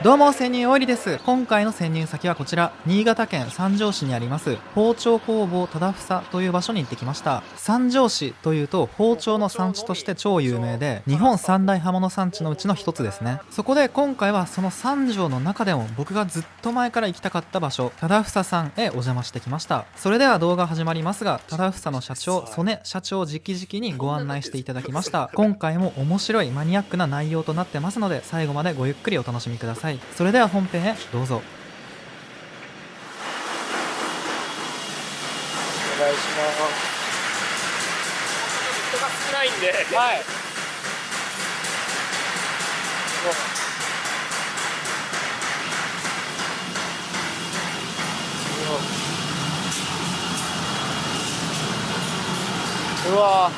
どうも、潜入おいりです。今回の潜入先はこちら、新潟県三条市にあります、包丁工房忠房という場所に行ってきました。三条市というと、包丁の産地として超有名で、日本三大刃物産地のうちの一つですね。そこで今回はその三条の中でも僕がずっと前から行きたかった場所、忠房さんへお邪魔してきました。それでは動画始まりますが、忠房の社長、曽根社長直々にご案内していただきました。今回も面白いマニアックな内容となってますので、最後までごゆっくりお楽しみください。それでは本編へどうぞ。お願いします。人が少ないんで、はい。うわ。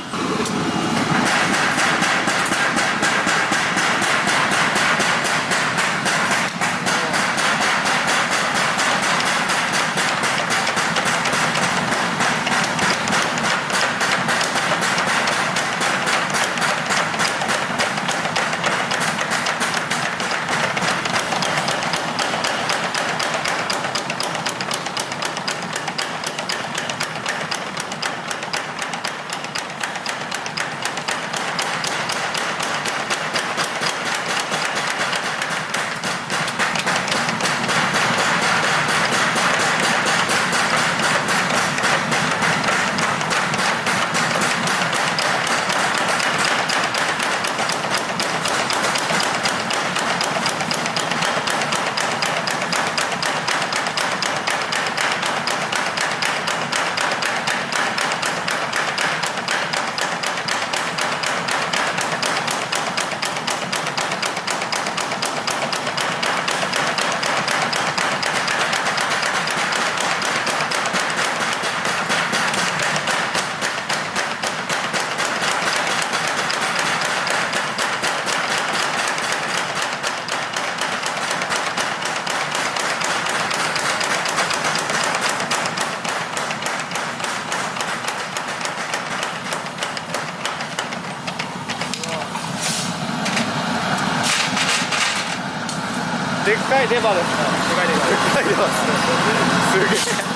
でっかいレバーですか。世界ではでっかいレバーですね。すげえ。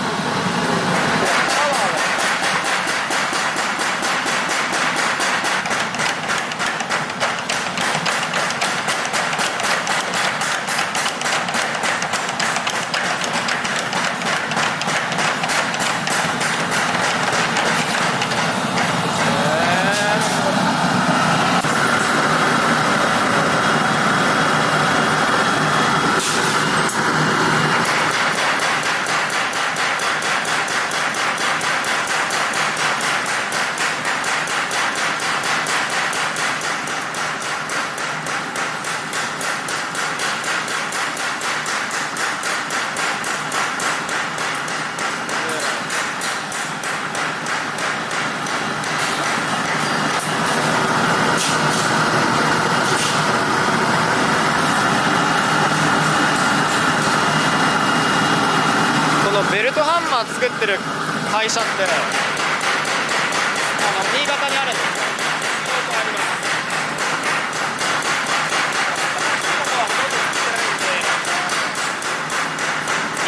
ベルトハンマー作ってる会社って新潟にあるんですか？あります。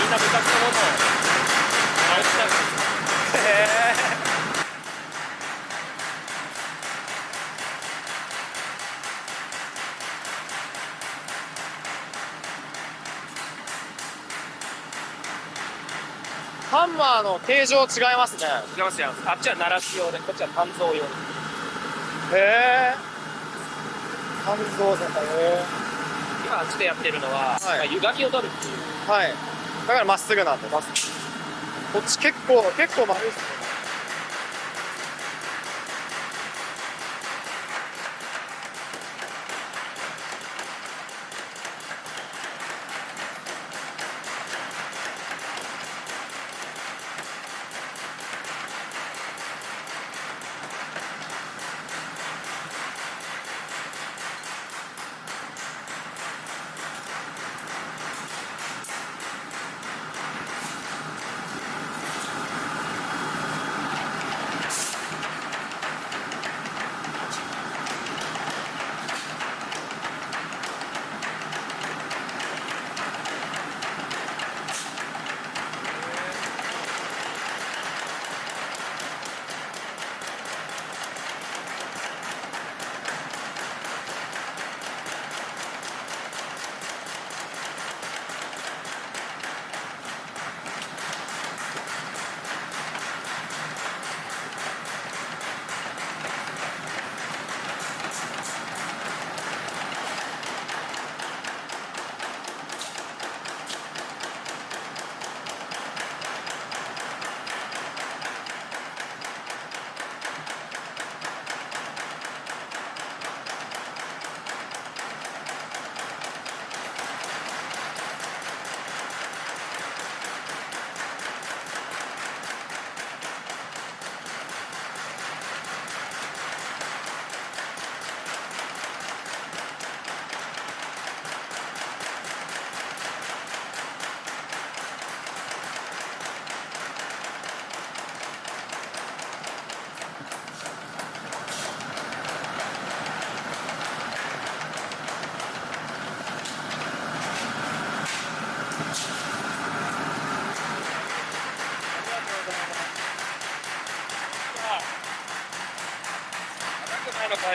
みんな部活のものを愛したんです。へえ。ハンマーの形状違いますね。違いますよ。あっちは鳴らし用で、こっちは鍛造用。へえ。肝臓線だ。へ今あっちでやってるのは、はい湯がきを取るっていう。え。はい。だからまっすぐなんで。こっち結構丸いですね。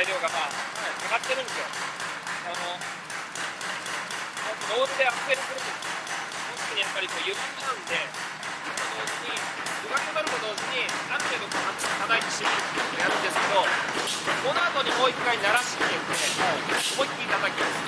材料がまあかかってるんですよ。ロールでアクセルするんですよ。特にやっぱりこうゆっくりなんで、同時にうまくなると同時にある程度こう叩いて締めるっていうのをやるんですけど、この後にもう一回鳴らし入れて、思いっきり叩きます。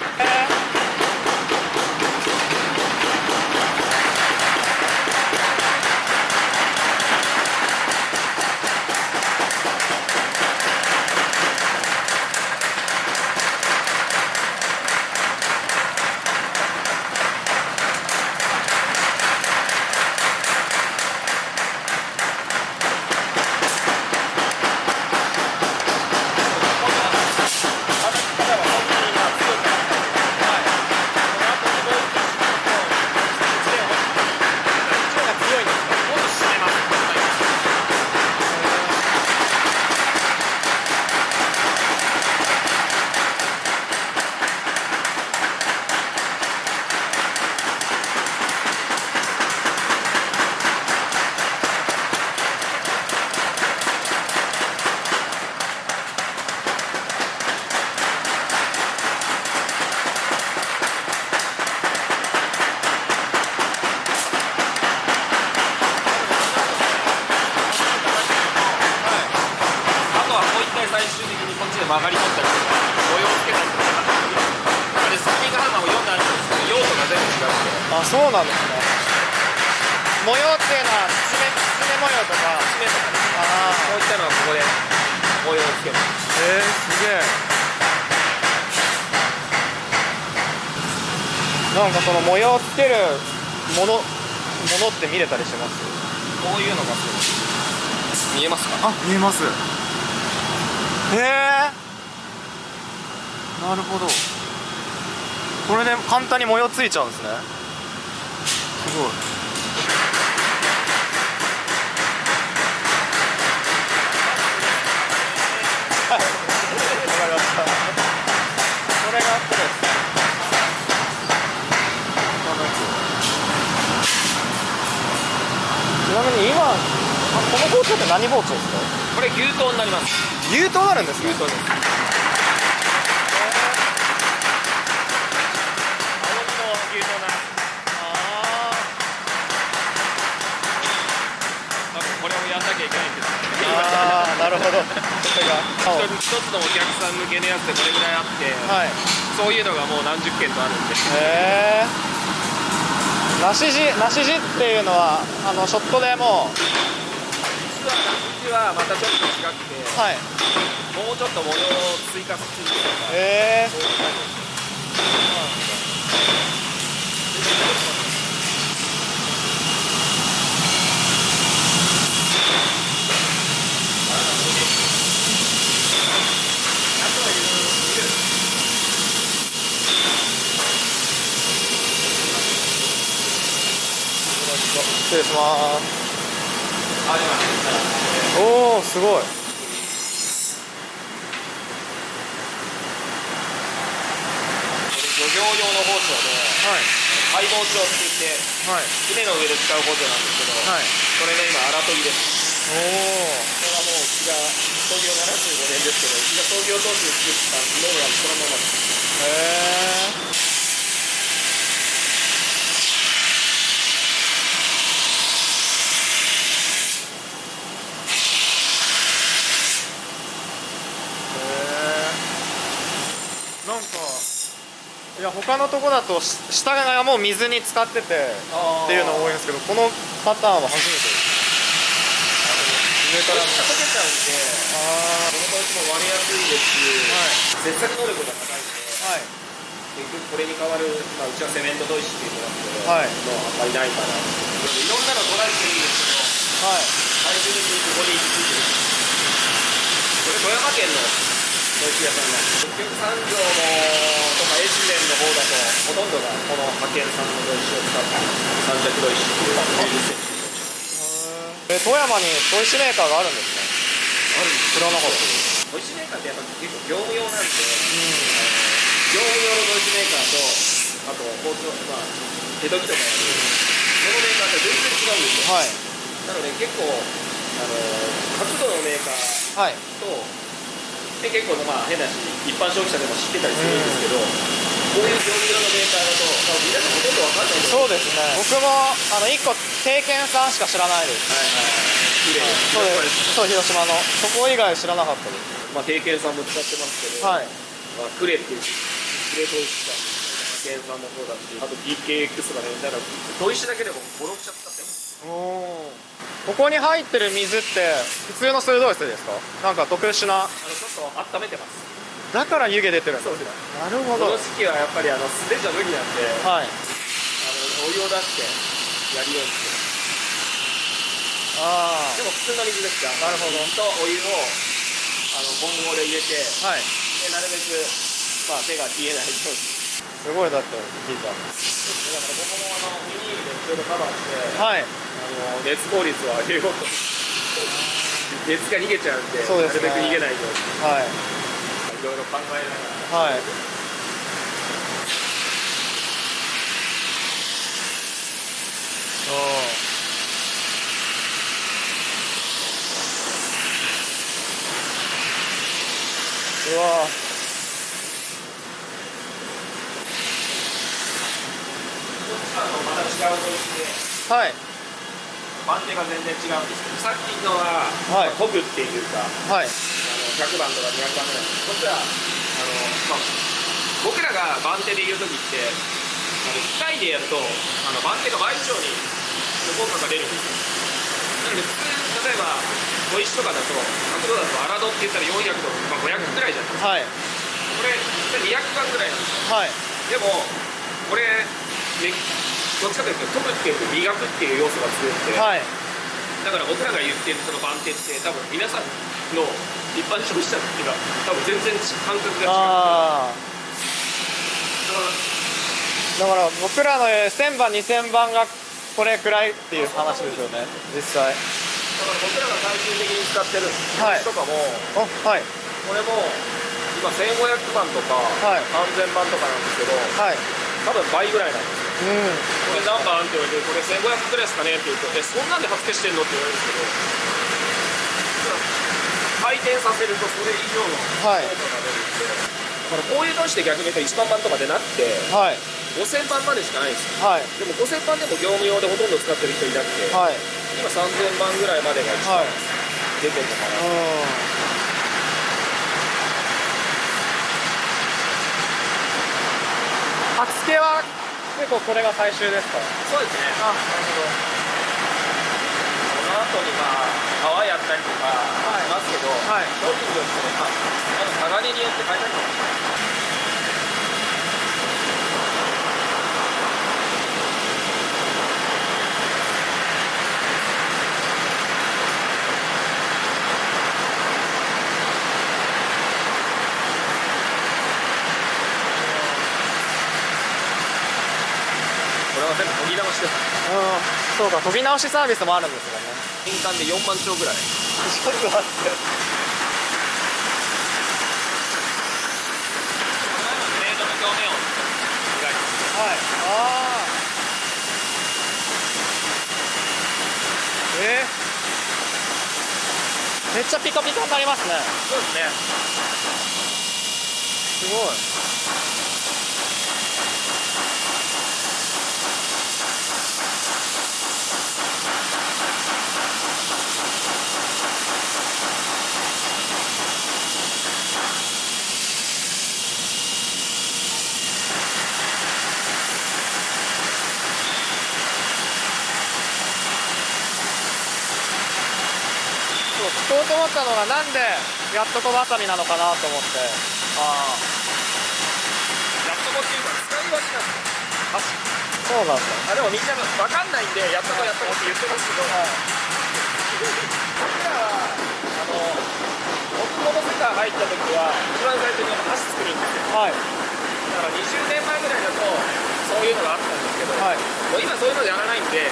最終的にこっちで曲がり取ったりとか模様をつけたりとかでスプリングハンマーを読んだんですけど用途が全部違ってあ、そうなんですね。模様っていうのはきつね模様とか。締めとかねあこういったのはここで模様をつける。すげえ。なんかその模様をつけるものって見れたりします？こういうのが見えますか？あ、見えます。へえ。なるほど。これで簡単に模様ついちゃうんですね。すごい。わかりました。これがプレス。ちなみに今この包丁って何包丁ですか？これ牛刀になります。牛刀あるんですね。牛刀です。青木の牛刀なんです。これをやんなきゃいけないんです。ああ、なるほど。それが一つのお客さん向けのやつでこれぐらいあって、はい。そういうのがもう何十件とあるんで。へえ。梨地っていうのはショットでもう。実は梨地はまたちょっと違くて、はい。もうちょっと模様を追加するとか。へえ。そういう感じです。失礼します。おお、すごい。漁業用の包丁で、はい。配包丁って言って、はい。船の上で使う包丁なんですけど、はい。それが今荒研ぎです。おお。これはもううちが創業75年ですけど、うちが創業当時に作ったノウハウそのままです。へえ。なんかいや他のとこだと下がもう水に浸かっててっていうのが多いんですけど、このパターンは初めてです。上から溶けちゃうんで、あこの陶器も割れやすいですし、接着能力が高いんで、あ、はい結局これに代わる、まあ、うちはセメント砥石っていうのがあって、はいもうあんまりないかな。いろんなのトライしてるんですけど、はい。最終的にここに行き着いてる。これ富山県の砥石屋さんなんです。結局三条もとか越前の方だとほとんどがこの派遣産の砥石を使った三尺砥石っていう90センチ。富山に砥石メーカーがあるんですね。あるんです。知らなかったです。砥石メーカーってやっぱ結構業務用なんで、業務用の砥石メーカーと、あと包丁、まあ手研ぎとかやるこのメーカーって全然違うんですよ。はいなので結構角度のメーカーはいとって結構まあ変なし一般消費者でも知ってたりするんですけど、こういう業務用のメーカーだと多分皆さんほとんど分かんないと思そうですね。僕も1個定見さんしか知らないです。はいはいはい。そうです。そう、広島のそこ以外知らなかったです。まあ定見さんも使ってますけど、はい。まあ、クレっていうクレ統一した定見さんもそうだし、あと DKX とかね、だから統一だけでも5、6社使ってます。おー。ここに入ってる水って普通の水道水ですか？なんか特殊な。ちょっと温めてます。だから湯気出てるんです。そうです。なるほど。この時期はやっぱり素手じゃ無理なんで、はい。お湯を出してやるようにしてます。あでも普通の水ですから、なるほど水とお湯をボンゴで入れて、あ。はい。でなるべく、まあ、手が消えないように。すごいだって聞いた。だから僕もビニールでいろいろカバーして、はい。熱効率を上げようと。熱が逃げちゃうんで、そうですねなるべく逃げないようにはい。いろいろ考えながら。はい。うわまた違うドイツではい番手が全然違うんですけど、さっきのは、はいコブっていうかはい100番とか200番ぐらい、こっちはまあ、僕らが番手で言う時って機械でやると番手が倍以上に効果が出るんですよ。なので普通例えば小石とかだと角度だと荒度って言ったら400度、まあ、500ぐらいじゃないですか。はいこれ200番ぐらいなんですよ。はいでもこれどっちかというと研ぐっていうと磨くっていう要素が強くて、はいだから僕らが言ってるその番手って多分皆さんの一般消費者っていうのは多分全然感覚が違う。ああだから僕らの1000番2000番がこれくらいっていう話ですよね実際。だから僕らが最終的に使ってるはいとかも、あはいこれも今1500番とかはい3000番とかなんですけど、はい多分倍ぐらいなんですよ。うんこれ何番って言われて、これ1500ぐらいですかねって言うと、そんなんで発揮してんのって言われるんですけど、回転させるとそれ以上の効果がはい出るんで、だからこういうのして逆に言うと1万番とかでなくて、はい5000番までしかないんですよ。はいでも5000番でも業務用でほとんど使ってる人いなくて、はい今3000番ぐらいまでが一番はい出てるのかな。刃付けは結構これが最終ですか？そうですね。あなるその後に川やったりとかしますけど、はい商品によってね、鋼によって変えたりとか。これは全部研ぎ直しです。そうか研ぎ直しサービスもあるんですよね。年間で4万丁ぐらい。ちょっと待ってレードの表面を磨いてます。はいああめっちゃピカピカになりますね。そうですね。すごいそう聞こうと思ったのがなんでやっとこばさみなのかなと思って。ああ。やっとこっていうか使い分けなんですよ。そうなんだ。でもみんな分かんないんでやっとこやっとこって言ってますけど、僕らは僕この世界入った時は一番最初に箸作るんですよ。はいだから20年前ぐらいだとそういうのがあったんですけど、はいもう今そういうのやらないんで、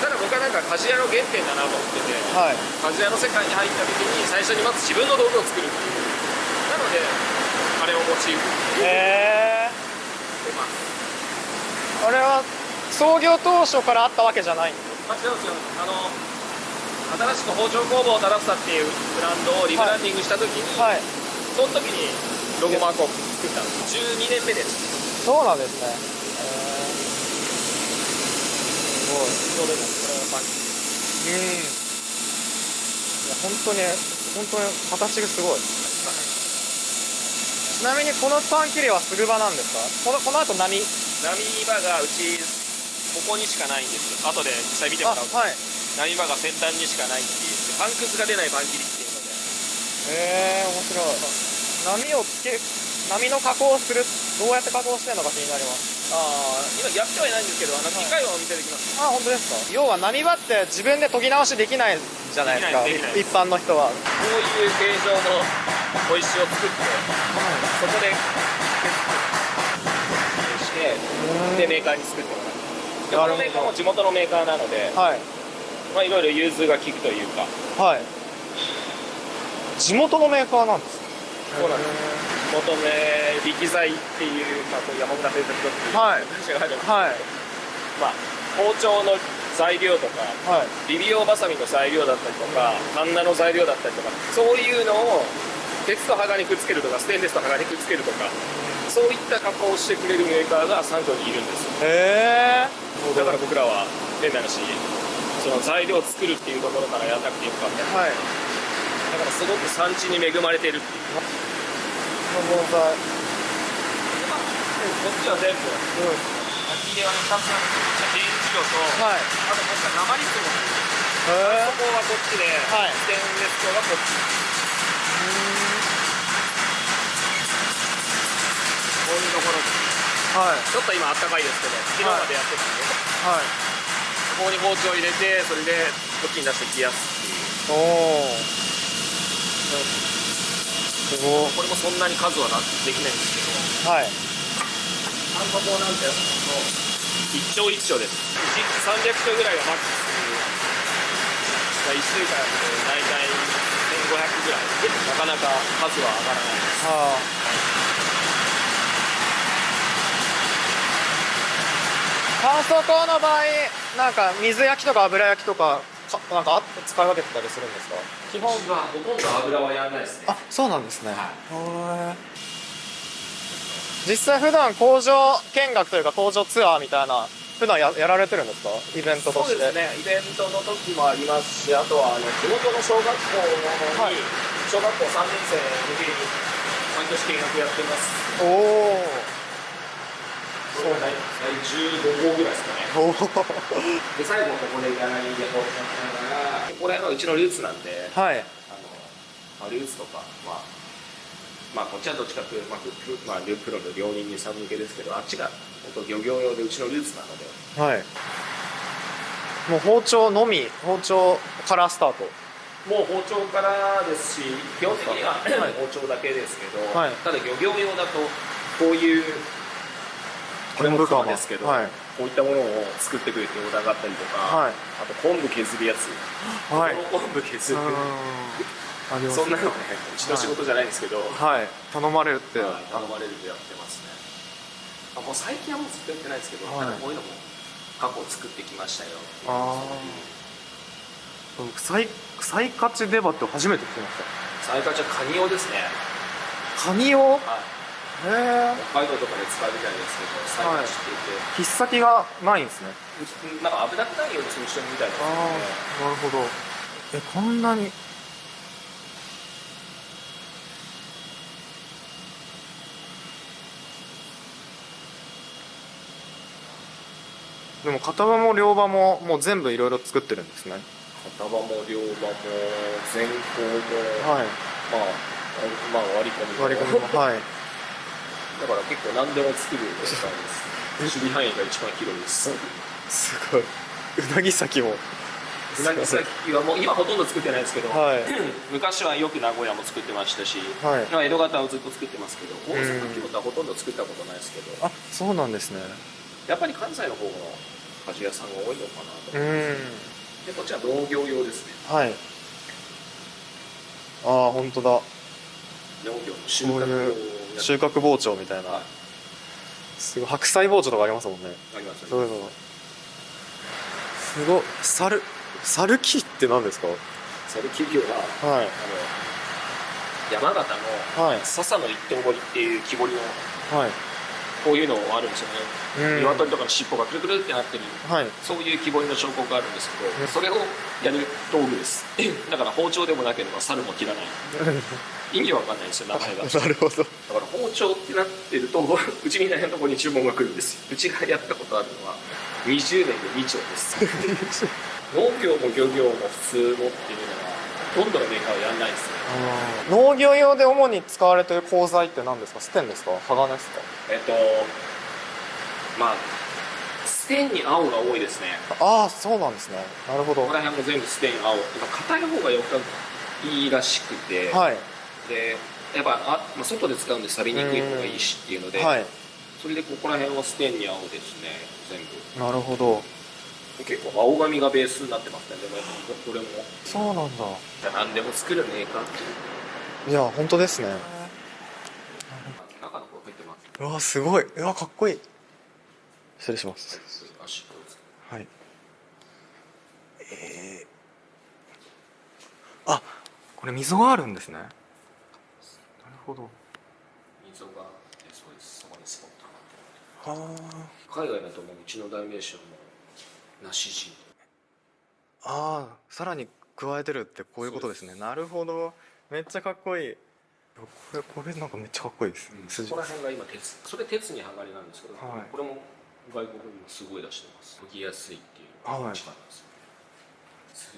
ただ僕はなんか鍛冶屋の原点だなと思ってて、はい鍛冶屋の世界に入った時に最初にまず自分の道具を作るっていう。なのであれをモチーフにしてます。あれは創業当初からあったわけじゃないんです違うんですよ。新しく包丁工房を垂らしたっていうブランドをリブランディングした時に、はいその時にロゴマークを作ったんです。12年目です。そうなんですね。すごい。それもこれはパンキいや本当に形がすごい。ちなみにこのパン切りはすぐ場なんですか？この後波場がうちここにしかないんですよ。後で実際見てもらうと、はい、波場が先端にしかないっていうパンくずが出ないパン切りっていうので。面白い。波の加工をする、どうやって加工してるのか気になります。今やってはいないんですけど、機械はお見せできます。本当ですか？要は波場って自分で研ぎ直しできないじゃないですか、できない一般の人は。こういう形状の小石を作って、そこでしてでメーカーに作ってもらう。このメーカーも地元のメーカーなので、はい、まあいろいろ融通が利くというか。はい。地元のメーカーなんですね。そうなんです。地元で力材っていう、まあ、こう山村製作所っていう会社があるんですけど、はい、まあ包丁の材料とか、はい、ビビオバサミの材料だったりとか、カンナの材料だったりとか、そういうのを鉄と鋼にくっつけるとか、ステンレスと鋼にくっつけるとか、そういった加工をしてくれるメーカーが三条にいるんですよ。だから僕らは変な話、その材料を作るっていうところからやらなくてよかった。はい。だからすごく産地に恵まれているっていう。この盆栽。こっちは全部、秋入れは2つなんですよ。原治療と、はい。あとこっちは鉛質も入ってる。そこはこっちで、はい、ステンレス調がこっち。こういうところです。はい。ちょっと今あったかいですけど、昨日までやってたんで、はい。ここに包丁入れて、それでこっちに出して冷やすっていう。おお。すごい。これもそんなに数はできないんですけど、はい。単価法なんて一丁一丁です。1日300丁ぐらいがマックス。1週間で大体1500ぐらい。なかなか数は上がらないです。乾燥工の場合、なんか水焼きとか油焼きとか、なんか使い分けてたりするんですか？基本はほとんど油はやらないですね。そうなんですね。実際普段工場見学というか工場ツアーみたいな普段やられてるんですか？イベントとして。そうですね。イベントの時もありますし、あとは地元の小学校に、小学校3年生向けに毎年見学やってます。おお。そう大体15号ぐらいですかね。で最後ここでギャラリーでこうやってながら、ここら辺はうちのルーツなんで、はい。ルーツとか、まあこっちはどっちかというと、プロの料理人さん向けですけど、あっちが本当漁業用でうちのルーツなので、はい。もう包丁のみ、包丁からスタート。もう包丁からですし、基本的には包丁だけですけど、はい、ただ漁業用だとこういうこれも釜ですけど、はい、こういったものを作ってくれてオーダーがあったりとか、はい、あと昆布削るやつ、はい、昆布削るそんなのね、うちの仕事じゃないんですけど、はい、頼まれるって、頼まれるんでやってますね。もう最近はもう作ってないですけど、こういうのも過去作ってきましたよ。サイカチ出刃って初めて聞きました。サイカチはカニ用ですね。カニ用？北海道とかで使うみたいですけど、サイカチって言って、引っ先がないんですね。なんか危なくないようにする人みたいですね。なるほど。こんなに。でも片刃も両刃ももう全部いろいろ作ってるんですね。片刃も両刃も前後も、はい、割り込みも、はい。だから結構何でも作るみたいです。守備範囲が一番広いです。すごい。うなぎ先も。うなぎ先はもう今ほとんど作ってないですけど、はい、昔はよく名古屋も作ってましたし、はい、今江戸型をずっと作ってますけど、大阪京都はほとんど作ったことないですけど、そうなんですね。やっぱり関西の方の鍛冶屋さんが多いのかなと思います。でこっちは農業用ですね。はい。本当だ。農業の収穫包丁みたいな。すごい白菜包丁とかありますもんね。あります。そういうの。すごい。猿木って何ですか？猿木業は、山形のはい笹の一点彫りっていう木彫りのはいこういうのあるんですよね、うん鶏とかの尻尾がくるくるってなってるはいそういう木彫りの彫刻があるんですけど、うんそれをやる道具ですだから包丁でもなければ猿も切らない意味わかんないんですよ名前がだかなるほど。ら包丁ってなってるとうちみたいなところに注文が来るんですよ。うちがやったことあるのは20年で2丁です農業も漁業も普通のっていうのはほとんどのメーカーはやんないですね。農業用で主に使われてる鋼材って何ですか？ステンですか？鋼ですか？まあステンに青が多いですね。ああ、そうなんですね。なるほど。ここら辺も全部ステン青硬い方がよくいいらしくて、はいでやっぱまあ、外で使うんで錆びにくい方がいいしっていうので、はい。それでここら辺はステンに青ですね全部。なるほど。結構青紙がベースになってますね。でもやっぱこれもそうなんだ。何でも作るメーカーっていういや、本当ですね。中の方入ってます。うわ、すごい。うわ、かっこいい。失礼します。足どうぞ。はい。あ、これ溝があるんですね。なるほど。溝があってそうです。そこにスポットがあって。は海外だともううちの代名詞はもう梨地。あ。ああ、さらに加えてるってこういうことですね。なるほど。めっちゃかっこいい。これなんかめっちゃかっこいいです。そこら辺が今鉄。それ鉄に剥がれなんですけど、はいこれも外国にもすごい出してます。研ぎやすいっていうのが一番なんですよ。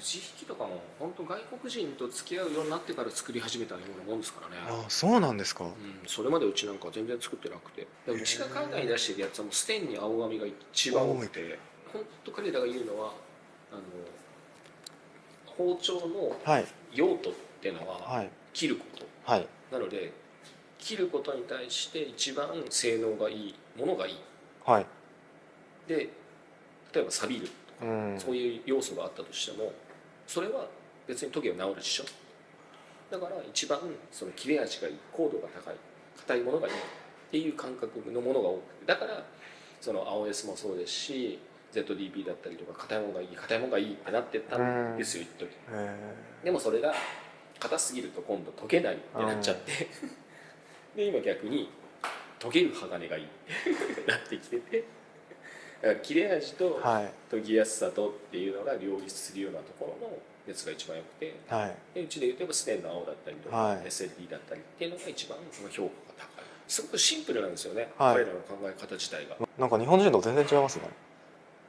筋引きとかも本当外国人と付き合うようになってから作り始めたようなもんですからね。ああ、そうなんですか。それまでうちなんか全然作ってなくて、うちが海外に出してるやつはもうステンに青紙が一番多くて、本当彼らが言うのは包丁のはい用途っていうのははい切ることはいなので、切ることに対して一番性能がいいものがいいはい。で、例えば錆びるとか、うん。そういう要素があったとしてもそれは別に研げば治るでしょ。だから一番その切れ味がいい、硬度が高い、硬いものがいいっていう感覚のものが多くて、だからその青 S もそうですし ZDP だったりとか硬いものがいい硬いものがいいってなってったんですよ一時。でもそれが硬すぎると今度研げないってなっちゃってで今逆に研げる鋼がいいってなってきてて、だから切れ味とはい研ぎやすさとっていうのが両立するようなところのやつが一番良くて、はいでうちで言うとステンの青だったりとか、はい SLD だったりっていうのが一番その評価が高い。すごくシンプルなんですよね、はい彼らの考え方自体が。なんか日本人と全然違いますね。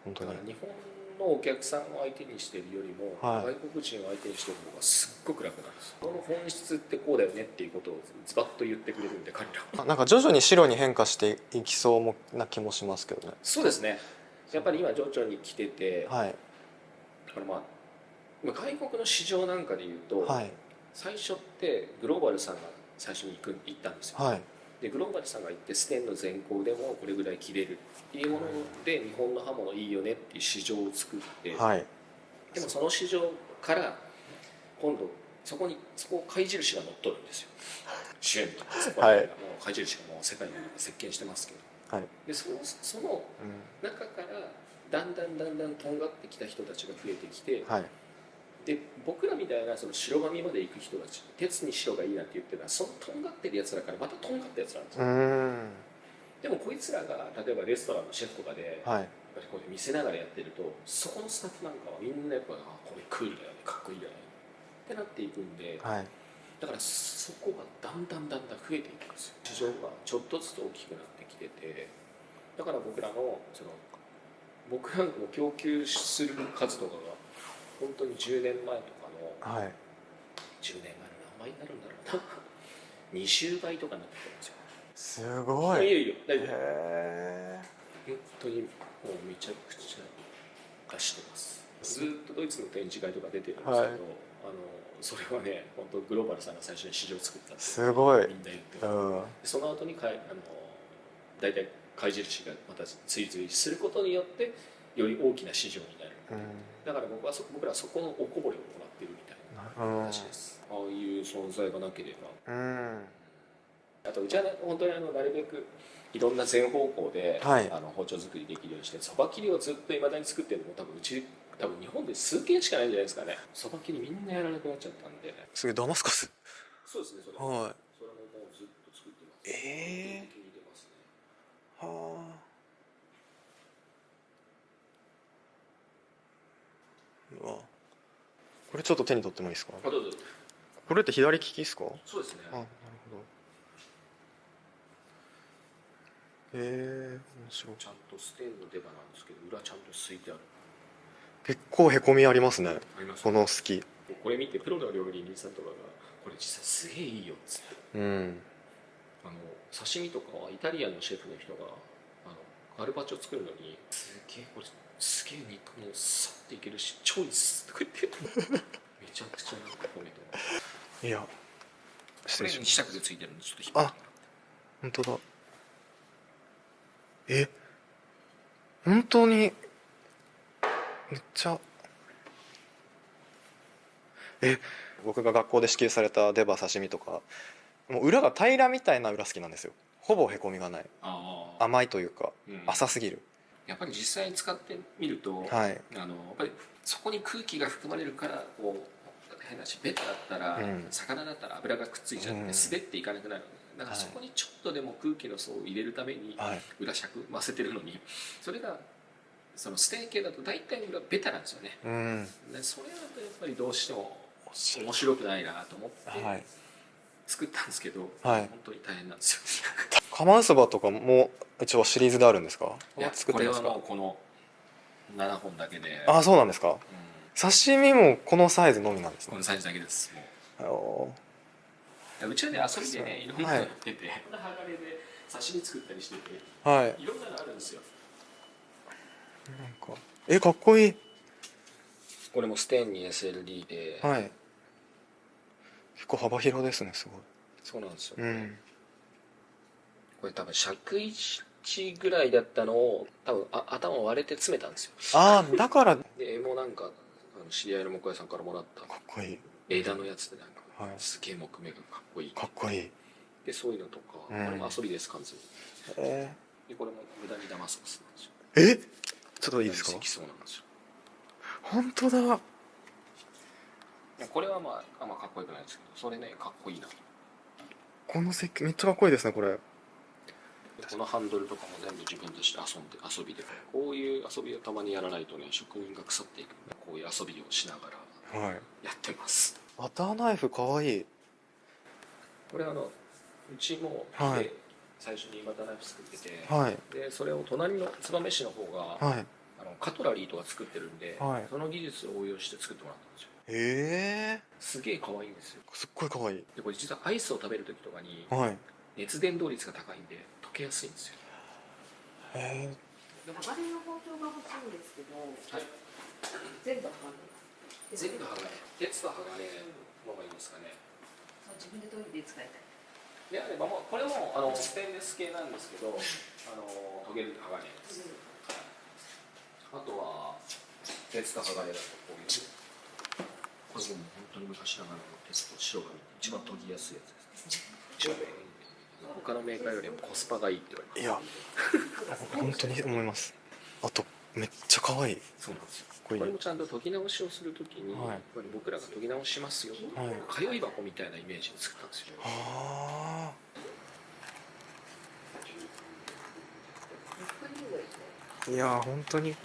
本当にだから日本のお客さんを相手にしてるよりも、はい外国人を相手にしてる方がすっごく楽なんです。この本質ってこうだよねっていうことをズバッと言ってくれるんで彼らは。なんか徐々に白に変化していきそうな気もしますけどね。そうですね。やっぱり今徐々に来てて、はいだからまあ外国の市場なんかで言うと、はい最初ってグローバルさんが最初に行ったんですよ。はいでグローバルさんが行ってステンの全工でもこれぐらい切れるっていうもので日本の刃物いいよねっていう市場を作って、はいでもその市場から今度そこ貝印が乗っ取るんですよ。主演とかそこら辺がもう貝印がもう世界に席巻してますけど、はいでその中からだんだんとんがってきた人たちが増えてきて、はいで僕らみたいなその白紙まで行く人たち、鉄に白がいいなんて言ってるのはそのとんがってるやつらからまたとんがったやつなんですよ。でもこいつらが例えばレストランのシェフとかで、はいやっぱりこう見せながらやってるとそこのスタッフなんかはみんなやっぱこれクールだよね、かっこいいよねってなっていくんで、はいだからそこがだんだん増えていくんですよ。市場がちょっとずつ大きくなってきてて、だから僕らの供給する数とかが本当に10年前とかのはい10年前の何倍になるんだろうな20倍とかになってくるんですよ。すごい。いやいや大丈夫。へ本当にもうめちゃくちゃ出してます。ずっとドイツの展示会とか出てるんですけど、はいそれはね本当グローバルさんが最初に市場を作ったってすごい。みんな言ってる。うんその後に大体貝印がまた追随することによってより大きな市場になる。だから僕らはそこのおこぼれをもらってるみたいな話です。ああいう存在がなければ。あとうちは本当になるべくいろんな全方向で、はい包丁作りできるようにしてそば切りをずっといまだに作ってるのも多分日本で数軒しかないんじゃないですかね。そば切りみんなやらなくなっちゃったんで。すげえダマスカス。そうですね、それはい。それももうずっと作ってます。ええ定期的に出ますね。はあ。うわ。これちょっと手に取ってもいいですか？あ、どうぞ。これって左利きですか？そうですね。あ、なるほど。面白い。ちゃんとステンの出刃なんですけど、裏ちゃんとすいてある。結構へこみありますね。ありますこの好き。これ見てプロの料理人さんとかがこれ実際すげえいいよっつって、うん。刺身とかはイタリアンのシェフの人がガルパチョ作るのにすげえこれすげえ肉もさっていけるしチョイスとか言ってめちゃくちゃなんか褒めてます。いや、失これに礼します。磁石でついてるんでちょっと引っ張って本当だ。え、本当に、めっちゃ、僕が学校で支給された出刃刺身とか、もう裏が平らみたいな裏好きなんですよ。ほぼへこみがない。甘いというか、浅すぎる。やっぱり実際に使ってみると、はい。やっぱりそこに空気が含まれるからこう変なしベタだったら、魚だったら油がくっついちゃって滑っていかなくなる。だからそこにちょっとでも空気の層を入れるために裏尺混ぜてるのに、それがそのステーキ系だと大体裏ベタなんですよね。でそれだとやっぱりどうしても面白くないなと思って作ったんですけど、本当に大変なんですよ。釜うそばとかも一応シリーズであるんですか？いや作ってますか？これはもうこの7本だけで、あ、そうなんですか。刺身もこのサイズのみなんですね。このサイズだけです。もううちはね遊びでねいろんなのやってて、いろんな鋼で刺身作ったりしてて、はい。いろんなのあるんですよ。なんか、かっこいい。これもステンに SLD で、はい。結構幅広ですね、すごい。そうなんですよ、うん。これ多分尺1ぐらいだったのを多分頭割れて詰めたんですよ。ああ、だから、かでもうなんか知り合いの木工屋さんからもらったっこいい。枝のやつでなんか、はいすげえ木目がかっこいい。かっこいい。でそういうのとか、これも遊びです完全に。でこれも無駄にダマスコスなんですよ。ちょっといいですか？そうなんですよ。本当だ。これはまああんまかっこよくないですけど、それねかっこいいな。この設計めっちゃかっこいいですね、これ。このハンドルとかも全部自分たちで遊びで、こういう遊びをたまにやらないとね職人が腐っていく。こういう遊びをしながらはい。やってます。バターナイフかわいい。これうちもはいで最初にバターナイフ作ってて、はい。でそれを隣の燕市の方が、はい。カトラリーとか作ってるんで、はいその技術を応用して作ってもらったんですよ。ええすげえ可愛いんですよ。すっごいかわいい。でこれ実はアイスを食べる時とかにはい。熱伝導率が高いんで溶けやすいんですよ。へ鋼の包丁が欲しいんですけど、はい、全部鋼。全部鋼、鉄と鋼の方がいいんですかね。自分で研いで使いたい。であればこれもステンレス系なんですけど、研げる鋼です。あとは鉄と鋼だとこういう、これも本当に昔ながらの鉄と白紙、一番研ぎやすいやつです。一番他のメーカーよりもコスパがいいって言われて。いや、本当に思います。あと、めっちゃかわいい。そうなんですよ。これもちゃんと研ぎ直しをするときに、やっぱり僕らが研ぎ直しますよ、通い箱みたいなイメージで作ったんですよ。いや、本当に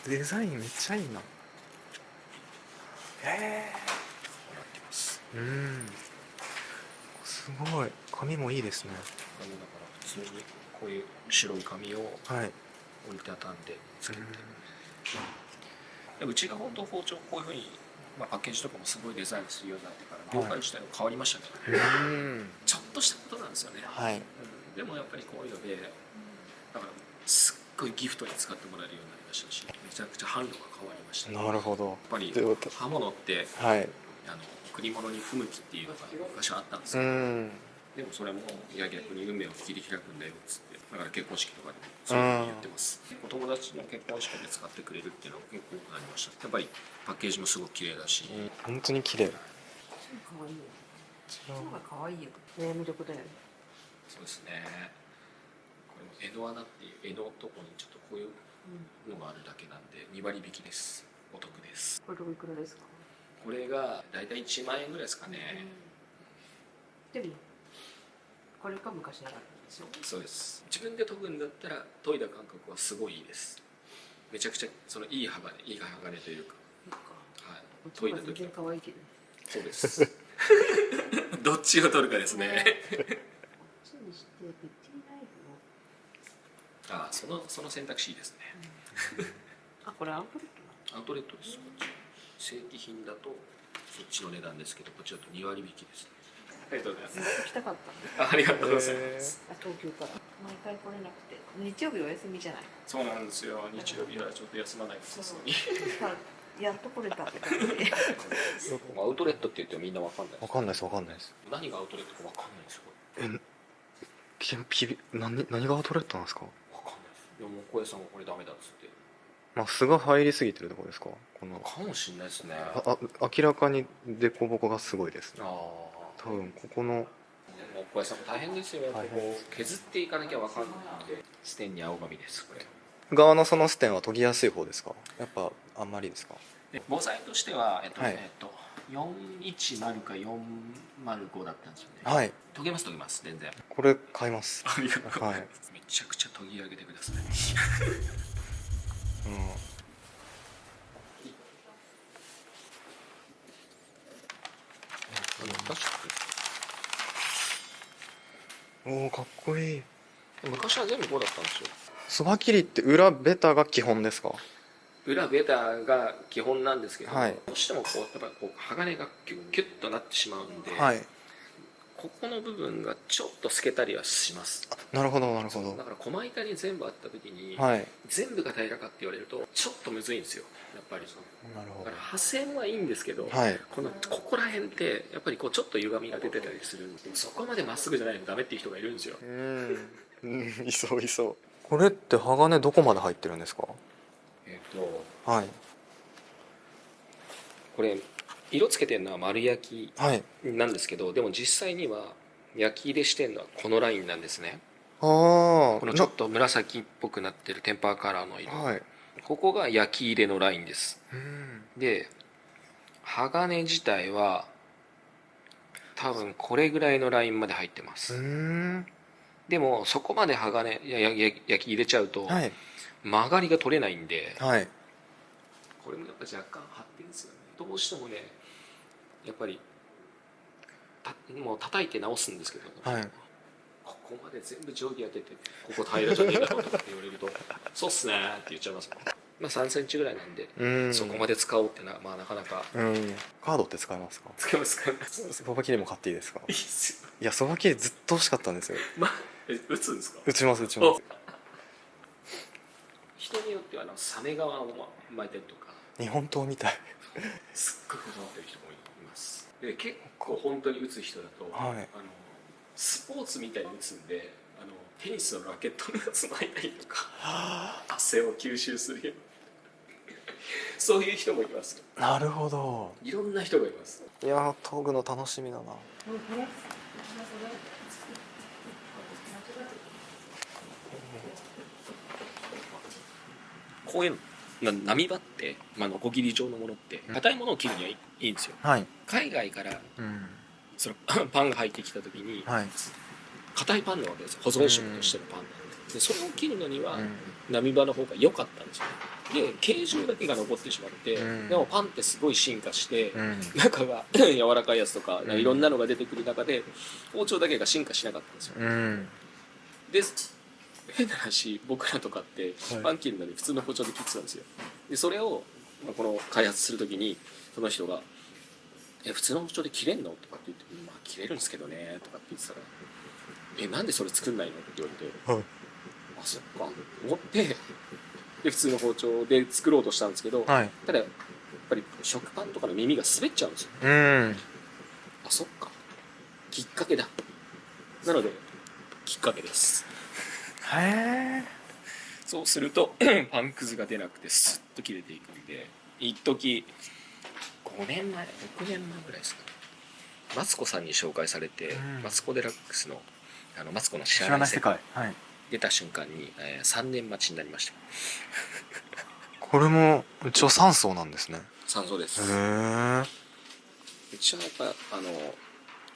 デザインめっちゃいいな。すごい。紙もいいですね。だから普通にこういう白い紙を折りたたんで作って、うちが本当包丁こういうふうに、パッケージとかもすごいデザインするようになってから業界自体が変わりましたね。ちょっとしたことなんですよね。でもやっぱりこういうのでだからすっごいギフトに使ってもらえるようになりましたし、めちゃくちゃ販路が変わりました。なるほど。やっぱり刃物って贈り物に不向きっていうのが昔はあったんですけど、でもそれもいや逆に運命を切り開くんだよっつって、だから結婚式とかでもそういうふうに言ってます。お友達の結婚式で使ってくれるっていうのが結構多くなりました。やっぱりパッケージもすごく綺麗だし、本当に綺麗。可愛いよ。超が可愛いよ。魅力だよね。そうですね。これも江戸穴っていう江戸のとこにちょっとこういうのがあるだけなんで2割引きです。お得です。これどれいくらですか？これがだいたい1万円ぐらいですかね。ってるよ。これが昔ながらですよ。そうです。自分で研ぐんだったら研いだ感覚はすごいいいです。めちゃくちゃそのいい鋼というか、いいか。はい、こっち研いだ時の方が全然可愛いけどね。そうですどっちを取るかですねこっちにしてペティナイフを。ああ、その選択肢いいですね。あ、これアウトレットなの。アウトレットです。こっち正規品だとそっちの値段ですけど、こっちだと2割引きですね。ありがとうございます。ずっと来たかったの。ありがとうございます。あ、東京から毎回来れなくて、日曜日お休みじゃない。そうなんですよ。日曜日はちょっと休まないとさすがに。さやっと来れたって感じで。アウトレットって言ってもみんなわかんない。わかんないですわかんないです。何がアウトレットかわかんないですよ。何がアウトレットなんですか？わかんないです。でも小屋さんがこれダメだっつって。まあ素が入りすぎてるところですか？このかもしれないですね。明らかにデコボコがすごいですね。ああ。多分ここのもう小屋さんも大変ですよ。こ大変でこ削っていかなきゃわかんないので。ステンに青紙ですこれ。側のそのステンは研ぎやすい方ですか？やっぱあんまりですか？で防災としてははい410か405だったんですよね。はい。研げます全然。これ買います。ありがとうございはい。ます。めちゃくちゃ研ぎ上げてください。おおかっこいい。昔は全部こうだったんですよ。そば切りって裏ベタが基本ですか？裏ベタが基本なんですけど、はいどうしてもこうやっぱこう鋼がキュッキュッとなってしまうんで、はい。ここの部分がちょっと透けたりはします。なるほどなるほど。だから細板に全部あった時に、はい。全部が平らかって言われるとちょっとむずいんですよ、やっぱり。なるほだから破線はいいんですけど、はい。ここら辺ってやっぱりこうちょっと歪みが出てたりするんで、そこまでまっすぐじゃないとダメっていう人がいるんですよ。いそういそう。これって鋼どこまで入ってるんですか？はいこれ色つけてるのは丸焼きはい。なんですけど、でも実際には焼き入れしてるのはこのラインなんですね。ああ。このちょっと紫っぽくなってるテンパーカラーの色、はい。ここが焼き入れのラインです。で鋼自体は多分これぐらいのラインまで入ってます。でもそこまで焼き入れちゃうとはい曲がりが取れないんで、はい。これもやっぱ若干張ってるんですよね。どうしてもね、やっぱりもう叩いて直すんですけど、はい。ここまで全部定規当ててここ平らじゃねえだろうとかって言われるとそうっすねーって言っちゃいますもん。まあ3センチぐらいなんで、そこまで使おうってまあなかなか。カードって使いますか？使いますそば切りも買っていいですか？いいっすよ。いやそば切りずっと欲しかったんですよ。打つんですか？打ちます打ちます。人によってはサメ側を巻いたりとか日本刀みたい。すっごいこだわってる人もいますで、結構本当に打つ人だと、はいスポーツみたいに打つんで、テニスのラケットのやつ巻いたりとか汗を吸収するようなそういう人もいます。なるほど。いろんな人がいます。いやー研ぐの楽しみだな。こういうの波場ってノコギリ状のものって硬いものを切るにはいいんですよ。はい。海外からそのパンが入ってきた時にはい。硬いパンなわけですよ。保存食としてのパンなんで、それを切るのには波場の方が良かったんですよ。で形状だけが残ってしまって、でもパンってすごい進化して、中が柔らかいやつとか、いろんなのが出てくる中で包丁だけが進化しなかったんですよ。で変な話、僕らとかってパン切るのに普通の包丁で切ってたんですよ。でそれをこの開発する時にその人が「普通の包丁で切れんの?」とかって言って「まあ切れるんですけどね」とかって言ってたら「なんでそれ作んないの?」って言われて「はい。あそっか」と思ってで普通の包丁で作ろうとしたんですけど、はい。ただやっぱり食パンとかの耳が滑っちゃうんですよ。あ、そっか、きっかけだ。なのできっかけです。へえ。そうするとパンくずが出なくてスッと切れていくんで、一時5年前6年前ぐらいですかね、マツコさんに紹介されて、マツコ・デラックスのマツコの知らない世界はい。出た瞬間に、3年待ちになりました。これも一応3層なんですね。3層です。へえ。うちはやっぱ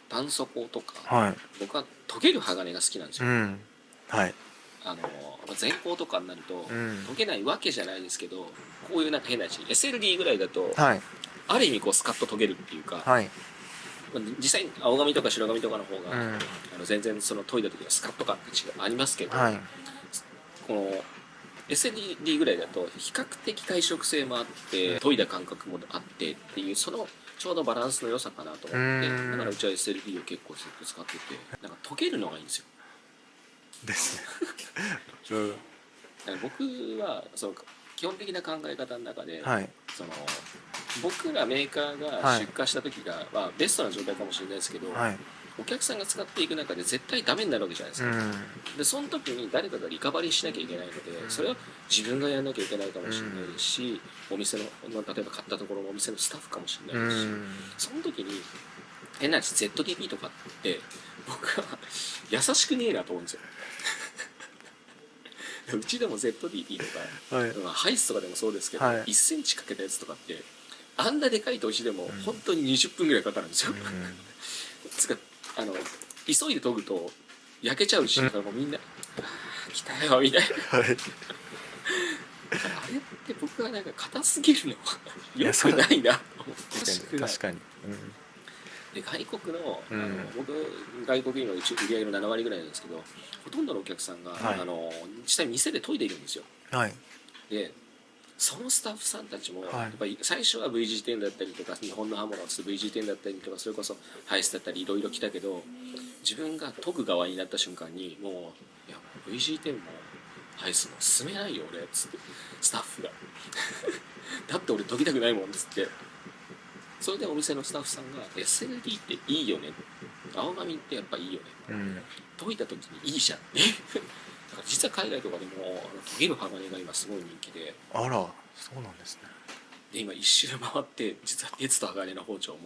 絆創膏とか、はい。僕は溶ける鋼が好きなんですよ。うん。はい。全鋼とかになると、ん溶けないわけじゃないですけど、こういうなんか変なやつ SLD ぐらいだと、はい。ある意味こうスカッと溶けるっていうか、はい。まあ実際に青紙とか白紙とかの方が、うん。全然その研いだ時のスカッと感って違うありますけど、はい。この SLD ぐらいだと比較的耐食性もあって研いだ感覚もあってっていうそのちょうどバランスの良さかなと思ってだからうちは SLD を結構ずっと使っててなんか溶けるのがいいんですよ。ですね。だから僕はその基本的な考え方の中で、はい。その僕らメーカーが出荷した時が、まあ、ベストな状態かもしれないですけど、はい。お客さんが使っていく中で絶対ダメになるわけじゃないですか、でその時に誰かがリカバリーしなきゃいけないので、それは自分がやらなきゃいけないかもしれないし、お店の例えば買ったところのお店のスタッフかもしれないし、その時に変な話 ZDP とかって僕は優しくねえなと思うんですようちでも ZDP とか、はい。ハイスとかでもそうですけど、はい1センチかけたやつとかってあんなでかい砥石でも本当に20分ぐらいかかるんですよ、つか急いで研ぐと焼けちゃうし、だからもうみんな「あー来たよ」みたいなはい。あれって僕はなんか硬すぎるのはよくないなと思って確かに。で外国の、うん僕外国の売り上げの7割ぐらいなんですけどほとんどのお客さんが、はい実際店で研いでいるんですよ。はい。でそのスタッフさんたちも、はいやっぱり最初は VG10 だったりとか日本の刃物をする VG10 だったりとかそれこそハイスだったりいろいろ来たけど自分が研ぐ側になった瞬間にもういや VG10 もハイスも進めないよ俺っつってスタッフがだって俺研ぎたくないもんっつってそれでお店のスタッフさんが SLD っていいよね青紙ってやっぱいいよねうん。研いだ時にいいじゃんねだから実は海外とかでも研げる鋼が今すごい人気であら、そうなんですね。で今一周回って実は鉄と鋼の包丁も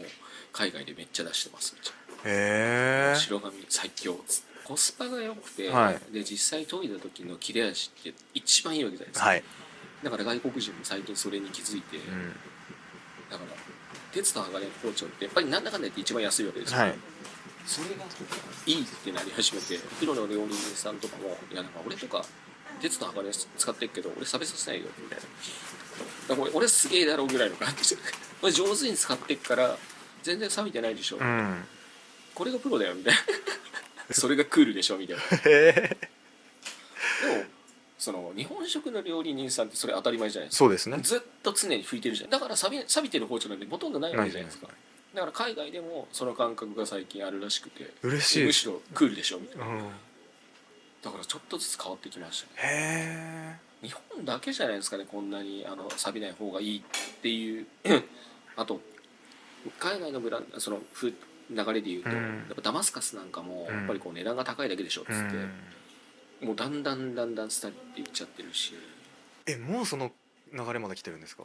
海外でめっちゃ出してますうちへえ。白紙最強っつってコスパが良くて、はいで実際研いだ時の切れ味って一番いいわけじゃないですか、はい。だから外国人も最近それに気づいて、だから鉄と鋼の包丁ってやっぱりなんだかんだ言って一番安いわけですよ、はい。それがいいってなり始めてプロの料理人さんとかも「いやなんか俺とか鉄と鋼使ってるけど俺錆びさせないよ」みたいなだから俺すげえだろうぐらいの感じで俺上手に使ってっから全然錆びてないでしょ、うん。これがプロだよみたいなそれがクールでしょみたいなへえ。でもその日本食の料理人さんってそれ当たり前じゃないですかそうですね。ずっと常に拭いてるじゃんだから錆びてる包丁なんてほとんどないわけじゃないですかだから海外でもその感覚が最近あるらしくて嬉しいむしろクールでしょみたいなうん。だからちょっとずつ変わってきましたねへえ。日本だけじゃないですかねこんなに錆びない方がいいっていうあと海外のブランドその流れで言うと、うんやっぱダマスカスなんかもうんやっぱりこう値段が高いだけでしょっつって、もうだんだんスタイルっていっちゃってるしもうその流れまで来てるんですか。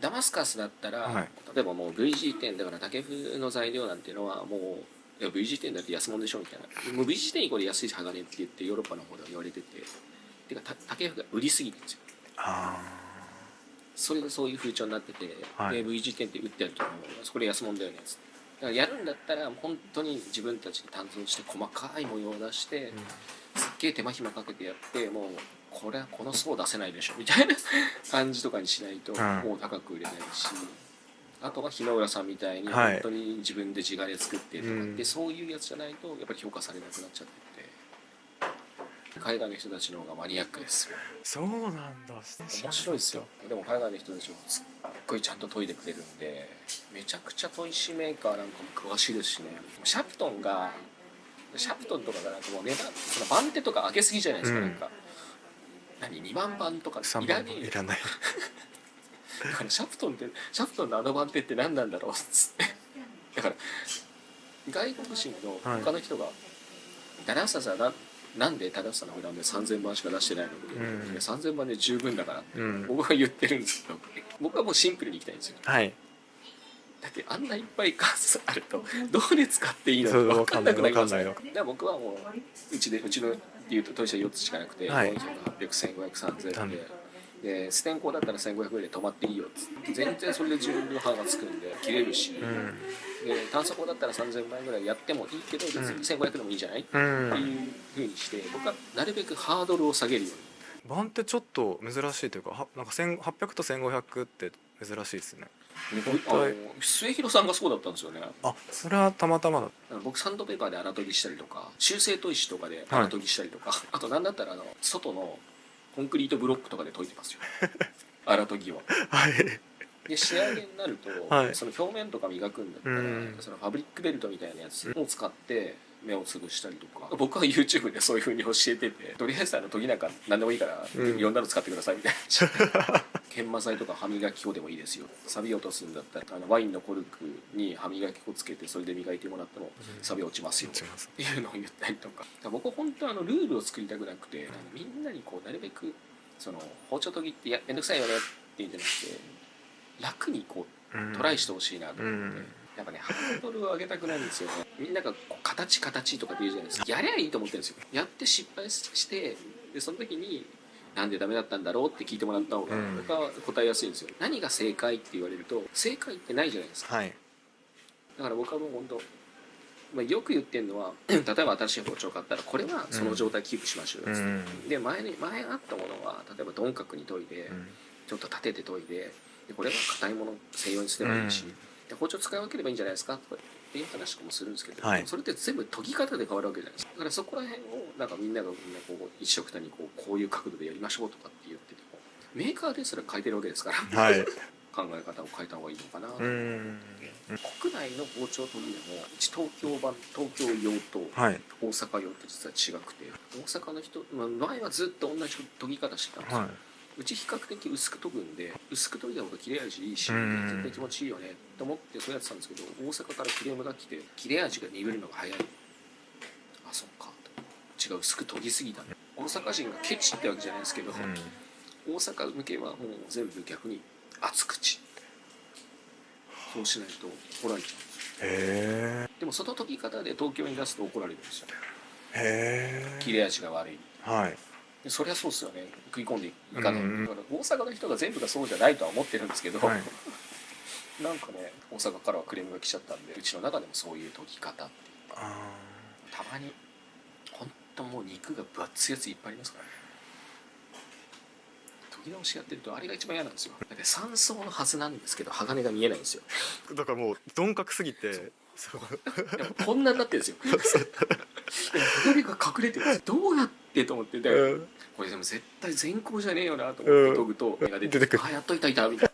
ダマスカスだったら、はい例えばもう VG10 だから竹風の材料なんていうのはもういや VG10 だって安物でしょみたいなもう VG10 イコール安い鋼って言ってヨーロッパの方では言われてててか竹風が売りすぎてるんですよあそれがそういう風潮になってて、はいで VG10 って売ってあるとこれ安物だよねっつってだからやるんだったら本当に自分たちで担当して細かい模様を出して、すっげえ手間暇かけてやってもうこれはこの層出せないでしょみたいな感じとかにしないともう高く売れないし、あとは日野浦さんみたいにはい本当に自分で自我で作ってとか、うんでそういうやつじゃないとやっぱり評価されなくなっちゃってて海外の人たちの方がマニアックですよそうなんだ。面白いですよでも海外の人たちもすっごいちゃんと研いでくれるんでめちゃくちゃ砥石メーカーなんかも詳しいですしねシャプトンとかがなんかもう値段その番手とか上げすぎじゃないですか、なんか2万番とかいらねえよいらない。だからシャプトンのあの番手って何なんだろうっつってだから外国人の他の人がダラッサさなんでダラッサのブランドで3000番しか出してないのって、いや3000番で十分だからって僕は言ってるんですけど、僕はもうシンプルにいきたいんですよはい。だってあんないっぱい数あるとどこで使っていいのか分かんなくなりますね。だから僕はもううちのっていうと当社4つしかなくて、はい400、800、1500、3000ででステンコだったら1500円で止まっていいよっつって全然それで自分の歯がつくんで切れるし、で炭素鋼だったら3000万円ぐらいやってもいいけど別に1500でもいいんじゃない、っていう風にして僕はなるべくハードルを下げるように。盤ってちょっと珍しいというか、なんか1800と1500って珍しいですね。末広さんがそうだったんですよね。あ、それはたまたまだ。僕サンドペーパーで荒研ぎしたりとか修正砥石とかで荒研ぎしたりとか、あとなんだったら外のコンクリートブロックとかで研いでますよ荒研ぎは。はい。で仕上げになると、はい、その表面とか磨くんだったら、そのファブリックベルトみたいなやつを使って目を潰したりとか、僕は YouTube でそういう風に教えてて、とりあえず研ぎなんか何でもいいからいろんなの使ってくださいみたいな研磨剤とか歯磨き粉でもいいですよ、錆び落とすんだったらワインのコルクに歯磨き粉つけてそれで磨いてもらっても錆び落ちますよっていうのを言ったりとか。僕は本当はルールを作りたくなくて、みんなにこうなるべくその包丁研ぎってめんどくさいよねっていうんじゃなくて、楽にこうトライしてほしいなと思って、やっぱねハードルを上げたくないんですよね。みんながこう形とかって言うじゃないですか。やりゃいいと思ってるんですよ。やって失敗してでその時になんでダメだったんだろうって聞いてもらった方が僕は答えやすいんですよ。何が正解って言われると正解ってないじゃないですか、はい、だから僕はもう本当、よく言ってるのは例えば新しい包丁買ったらこれはその状態キープしましょうよっつって、で前あったものは例えば鈍角に研いで、ちょっと立てて研いで、これは硬いもの専用にすればいいし、包丁使い分ければいいんじゃないですかとかっていう話とかもするんですけど、それって全部研ぎ方で変わるわけじゃないですか。だからそこら辺をなんかみんなこう一緒くたにこういう角度でやりましょうとかって言っててもメーカーですら変えてるわけですから、はい、考え方を変えた方がいいのかなと。国内の包丁研ぎでも東京用と大阪用って実は違くて、大阪の人、前はずっと同じ研ぎ方してたんですよ、うち比較的薄く研ぐんで、薄く研いだ方が切れ味いいし絶対気持ちいいよねと思ってそうやってたんですけど、大阪からクレームが来て切れ味が鈍るのが早い。あ、そっかと、違う、薄く研ぎすぎたね。大阪人がケチってわけじゃないですけど、大阪向けはもう全部逆に厚口、そうしないと怒られちゃうんですよ。でもその研ぎ方で東京に出すと怒られるんですよ。切れ味が悪い。そりゃそうですよね、食い込んでいかない、だから大阪の人が全部がそうじゃないとは思ってるんですけど、なんかね大阪からはクレームが来ちゃったんで、うちの中でもそういう研ぎ方っていう、たまに本当もう肉が分厚いやついっぱいありますからね。研ぎ直しやってるとあれが一番嫌なんですよ。だって3層のはずなんですけど鋼が見えないんですよ。だからもう鈍角すぎてこんなになってるんですよ鋼が隠れてるんです。どうやってと思って、これでも絶対全鋼じゃねえよなと思って研ぐと目が出てくる。あ、やっといたみたいな。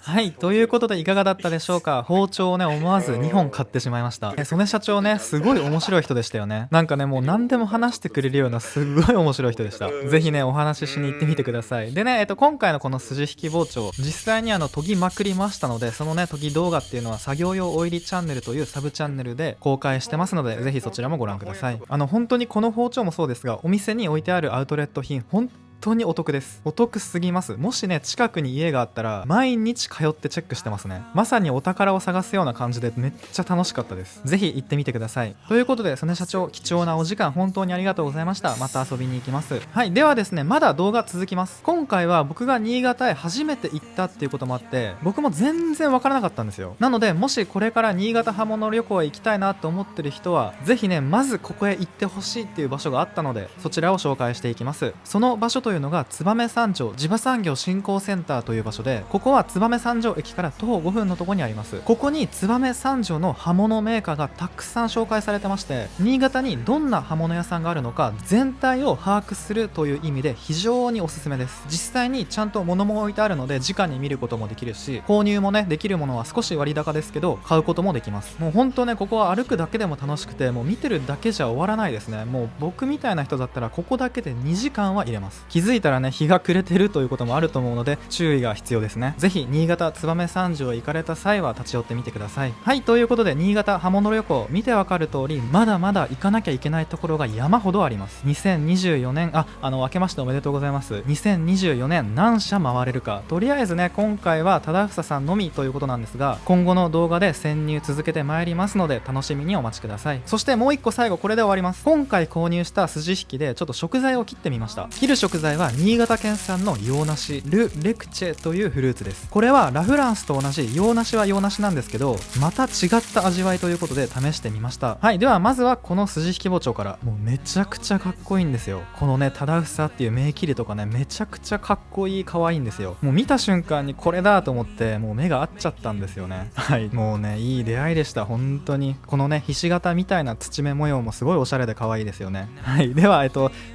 はい、ということでいかがだったでしょうか。包丁をね思わず2本買ってしまいました。曽根社長ねすごい面白い人でしたよね。なんかねもう何でも話してくれるようなすごい面白い人でした。ぜひねお話ししに行ってみてください。でね今回のこの筋引き包丁実際に研ぎまくりましたので、そのね研ぎ動画っていうのは作業用オイリチャンネルというサブチャンネルで公開してますので、ぜひそちらもご覧ください。本当にこの包丁もそうですが、お店に置いてあるアウトレット品本当にお得です。お得すぎます。もしね近くに家があったら毎日通ってチェックしてますね。まさにお宝を探すような感じでめっちゃ楽しかったです。ぜひ行ってみてください。ということで曽根社長貴重なお時間本当にありがとうございました。また遊びに行きます。はい、ではですねまだ動画続きます。今回は僕が新潟へ初めて行ったっていうこともあって僕も全然わからなかったんですよ。なのでもしこれから新潟刃物旅行へ行きたいなと思ってる人はぜひねまずここへ行ってほしいっていう場所があったのでそちらを紹介していきます。その場所というのが燕三条地場産業振興センターという場所で、ここは燕三条駅から徒歩5分のところにあります。ここに燕三条の刃物メーカーがたくさん紹介されてまして、新潟にどんな刃物屋さんがあるのか全体を把握するという意味で非常におすすめです。実際にちゃんと物も置いてあるので直に見ることもできるし、購入もねできるものは少し割高ですけど買うこともできます。もう本当ねここは歩くだけでも楽しくて、もう見てるだけじゃ終わらないですね。もう僕みたいな人だったらここだけで2時間は入れます。気づいたらね日が暮れてるということもあると思うので注意が必要ですね。ぜひ新潟燕三条へ行かれた際は立ち寄ってみてください。はい、ということで新潟刃物旅行見てわかる通りまだまだ行かなきゃいけないところが山ほどあります。2024年明けましておめでとうございます。2024年何社回れるか、とりあえずね今回は忠房さんのみということなんですが、今後の動画で潜入続けてまいりますので楽しみにお待ちください。そしてもう一個最後これで終わります。今回購入した筋引きでちょっと食材を切ってみました。切る食材題は新潟県産の洋梨ル・レクチェというフルーツです。これはラフランスと同じ洋梨は洋梨なんですけど、また違った味わいということで試してみました。はい、ではまずはこの筋引き包丁から。もうめちゃくちゃかっこいいんですよ。このね忠房っていう名切りとかね、めちゃくちゃかっこいい、可愛いんですよ。もう見た瞬間にこれだと思って、もう目が合っちゃったんですよね。はい、もうねいい出会いでした。本当にこのねひし形みたいな土目模様もすごいおしゃれで可愛いですよね。はい、では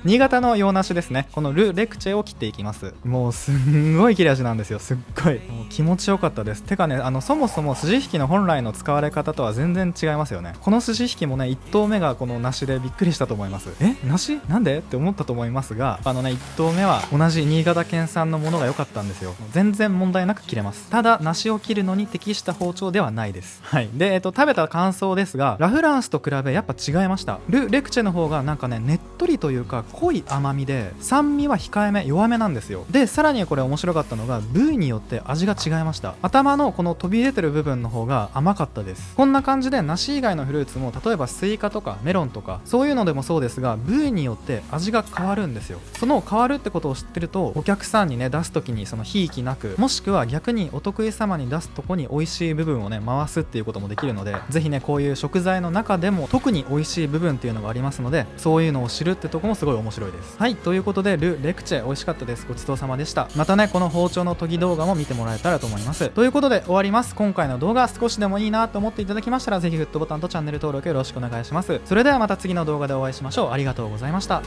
新潟の洋梨ですね。このル・レクチェを切っていきます。もうすんごい切れ味なんですよ。すっごいもう気持ちよかったです。てかねそもそも筋引きの本来の使われ方とは全然違いますよね。この筋引きもね1投目がこの梨でびっくりしたと思います。梨なんでって思ったと思いますが、1投目は同じ新潟県産のものが良かったんですよ。全然問題なく切れます。ただ梨を切るのに適した包丁ではないです。はい、で食べた感想ですが、ラフランスと比べやっぱ違いました。ル・レクチェの方がなんかねねっとりというか濃い甘みで、酸味は控えめ弱めなんですよ。でさらにこれ面白かったのが部位によって味が違いました。頭のこの飛び出てる部分の方が甘かったです。こんな感じで梨以外のフルーツも、例えばスイカとかメロンとかそういうのでもそうですが、部位によって味が変わるんですよ。その変わるってことを知ってると、お客さんにね出す時にそのひいきなく、もしくは逆にお得意様に出すとこに美味しい部分をね回すっていうこともできるので、ぜひねこういう食材の中でも特に美味しい部分っていうのがありますので、そういうのを知るってとこもすごい面白いです。はい、ということでル・レクチェ美味しかったです。ごちそうさまでした。またねこの包丁の研ぎ動画も見てもらえたらと思います。ということで終わります。今回の動画少しでもいいなと思っていただきましたら、ぜひグッドボタンとチャンネル登録よろしくお願いします。それではまた次の動画でお会いしましょう。ありがとうございました。